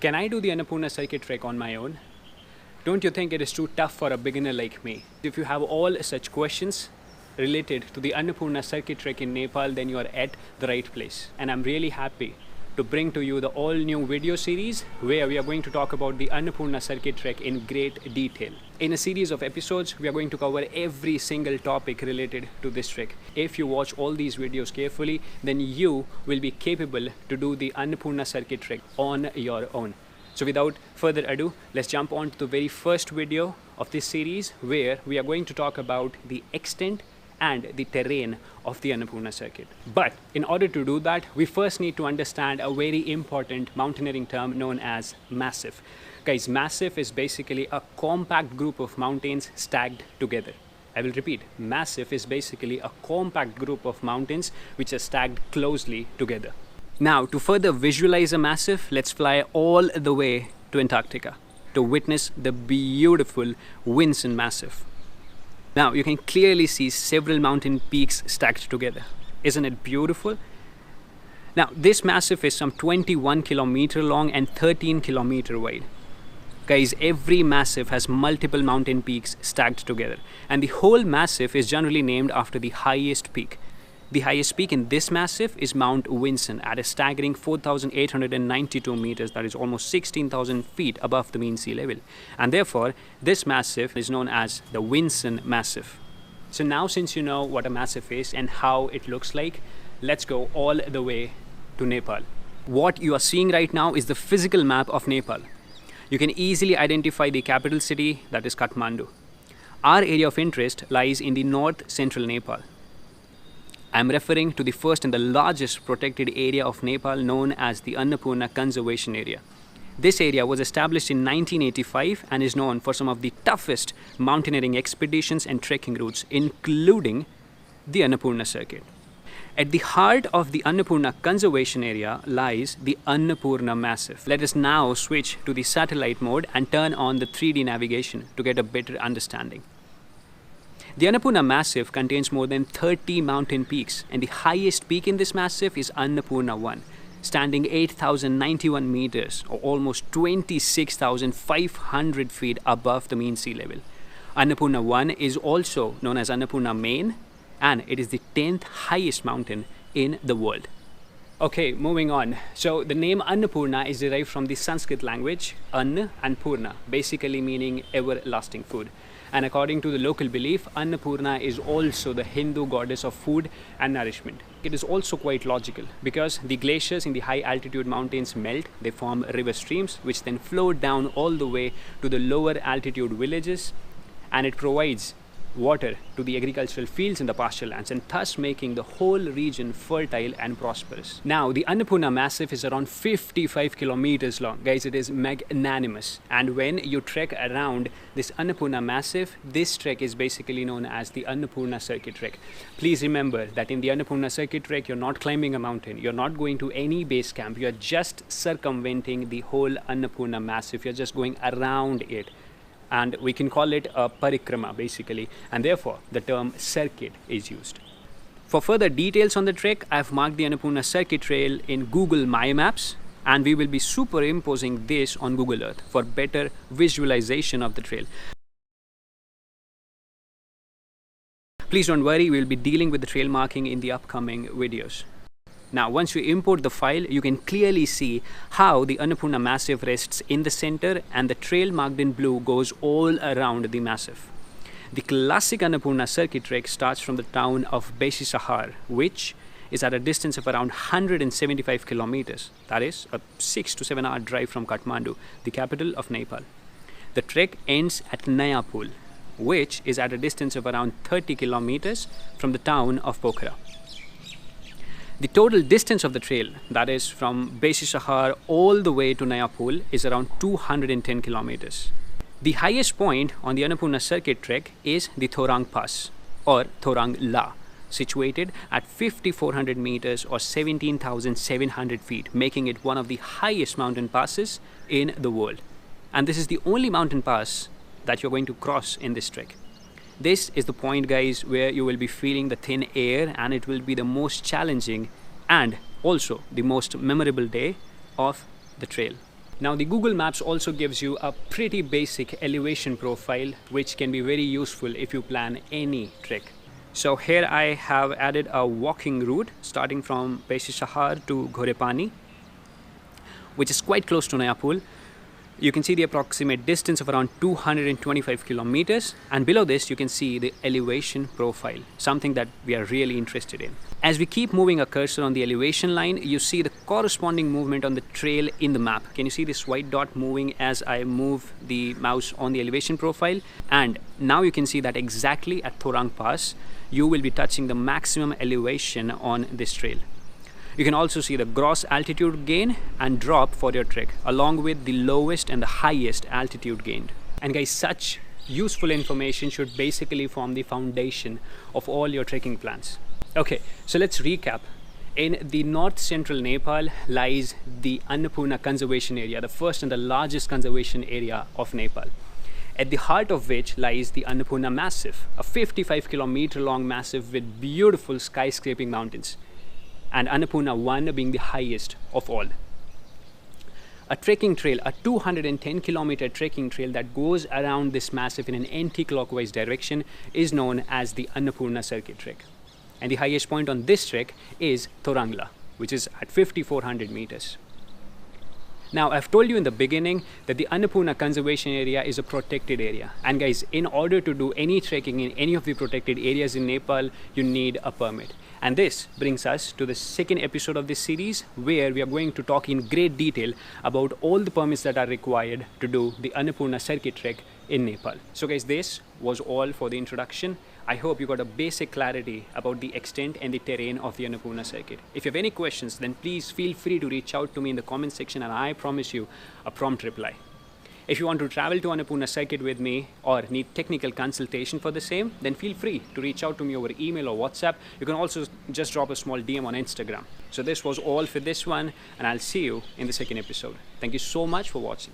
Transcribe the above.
Can I do the Annapurna Circuit Trek on my own? Don't you think it is too tough for a beginner like me? If you have all such questions related to the Annapurna Circuit Trek in Nepal, then you are at the right place. And I'm really happy to bring to you the all-new video series where we are going to talk about the Annapurna Circuit Trek in great detail. In a series of episodes, we are going to cover every single topic related to this trek. If you watch all these videos carefully, then you will be capable to do the Annapurna Circuit Trek on your own. So without further ado, let's jump on to the very first video of this series where we are going to talk about the extent and the terrain of the Annapurna circuit. But in order to do that, we first need to understand a very important mountaineering term known as massif. Guys, massif is basically a compact group of mountains stacked together. I will repeat, massif is basically a compact group of mountains which are stacked closely together. Now, to further visualize a massif, let's fly all the way to Antarctica to witness the beautiful Vinson Massif. Now, you can clearly see several mountain peaks stacked together. Isn't it beautiful? Now, this massif is some 21 kilometer long and 13 kilometer wide. Guys, every massif has multiple mountain peaks stacked together, and the whole massif is generally named after the highest peak. The highest peak in this massif is Mount Vinson at a staggering 4,892 meters, that is almost 16,000 feet above the mean sea level. And therefore, this massif is known as the Vinson Massif. So now, since you know what a massif is and how it looks like, let's go all the way to Nepal. What you are seeing right now is the physical map of Nepal. You can easily identify the capital city, that is Kathmandu. Our area of interest lies in the north-central Nepal. I am referring to the first and the largest protected area of Nepal known as the Annapurna Conservation Area. This area was established in 1985 and is known for some of the toughest mountaineering expeditions and trekking routes, including the Annapurna Circuit. At the heart of the Annapurna Conservation Area lies the Annapurna Massif. Let us now switch to the satellite mode and turn on the 3D navigation to get a better understanding. The Annapurna Massif contains more than 30 mountain peaks, and the highest peak in this massif is Annapurna 1, standing 8,091 meters or almost 26,500 feet above the mean sea level. Annapurna 1 is also known as Annapurna Main, and it is the 10th highest mountain in the world. Okay, moving on. So the name Annapurna is derived from the Sanskrit language Anna and Purna, basically meaning everlasting food. And according to the local belief, Annapurna is also the Hindu goddess of food and nourishment. It is also quite logical because the glaciers in the high altitude mountains melt, they form river streams which then flow down all the way to the lower altitude villages, and it provides water to the agricultural fields and the pasture lands, and thus making the whole region fertile and prosperous. Now, the Annapurna Massif is around 55 kilometers long. Guys, it is magnanimous. And when you trek around this Annapurna Massif, this trek is basically known as the Annapurna Circuit Trek. Please remember that in the Annapurna Circuit Trek, you're not climbing a mountain. You're not going to any base camp. You're just circumventing the whole Annapurna Massif. You're just going around it. And we can call it a parikrama basically, and therefore the term circuit is used. For further details on the trek, I have marked the Annapurna Circuit Trail in Google My Maps, and we will be superimposing this on Google Earth for better visualization of the trail. Please don't worry, we will be dealing with the trail marking in the upcoming videos. Now, once you import the file, you can clearly see how the Annapurna Massif rests in the center and the trail marked in blue goes all around the massif. The classic Annapurna Circuit Trek starts from the town of Besisahar, which is at a distance of around 175 kilometers. That is a 6 to 7 hour drive from Kathmandu, the capital of Nepal. The trek ends at Nayapul, which is at a distance of around 30 kilometers from the town of Pokhara. The total distance of the trail, that is from Besisahar all the way to Nayapul, is around 210 kilometers. The highest point on the Annapurna Circuit Trek is the Thorang Pass or Thorang La, situated at 5,400 meters or 17,700 feet, making it one of the highest mountain passes in the world. And this is the only mountain pass that you're going to cross in this trek. This is the point, guys, where you will be feeling the thin air, and it will be the most challenging and also the most memorable day of the trail. Now the Google Maps also gives you a pretty basic elevation profile, which can be very useful if you plan any trek. So here I have added a walking route starting from Peshi Shahar to Ghorepani, which is quite close to Naya Pool. You can see the approximate distance of around 225 kilometers, and below this you can see the elevation profile, something that we are really interested in. As we keep moving our cursor on the elevation line, you see the corresponding movement on the trail in the map. Can you see this white dot moving as I move the mouse on the elevation profile? And now you can see that exactly at Thorang Pass, you will be touching the maximum elevation on this trail. You can also see the gross altitude gain and drop for your trek, along with the lowest and the highest altitude gained. And guys, such useful information should basically form the foundation of all your trekking plans. Okay, so let's recap. In the north central Nepal lies the Annapurna Conservation Area, the first and the largest conservation area of Nepal, at the heart of which lies the Annapurna Massif, a 55-kilometer long massif with beautiful skyscraping mountains, and Annapurna 1 being the highest of all. A trekking trail, a 210-kilometer trekking trail that goes around this massif in an anti-clockwise direction, is known as the Annapurna Circuit Trek. And the highest point on this trek is Thorangla, which is at 5,400 meters. Now, I've told you in the beginning that the Annapurna Conservation Area is a protected area. And guys, in order to do any trekking in any of the protected areas in Nepal, you need a permit. And this brings us to the second episode of this series, where we are going to talk in great detail about all the permits that are required to do the Annapurna Circuit Trek in Nepal. So guys, this was all for the introduction. I hope you got a basic clarity about the extent and the terrain of the Annapurna Circuit. If you have any questions, then please feel free to reach out to me in the comment section, and I promise you a prompt reply. If you want to travel to Annapurna Circuit with me or need technical consultation for the same, then feel free to reach out to me over email or WhatsApp. You can also just drop a small DM on Instagram. So this was all for this one, and I'll see you in the second episode. Thank you so much for watching.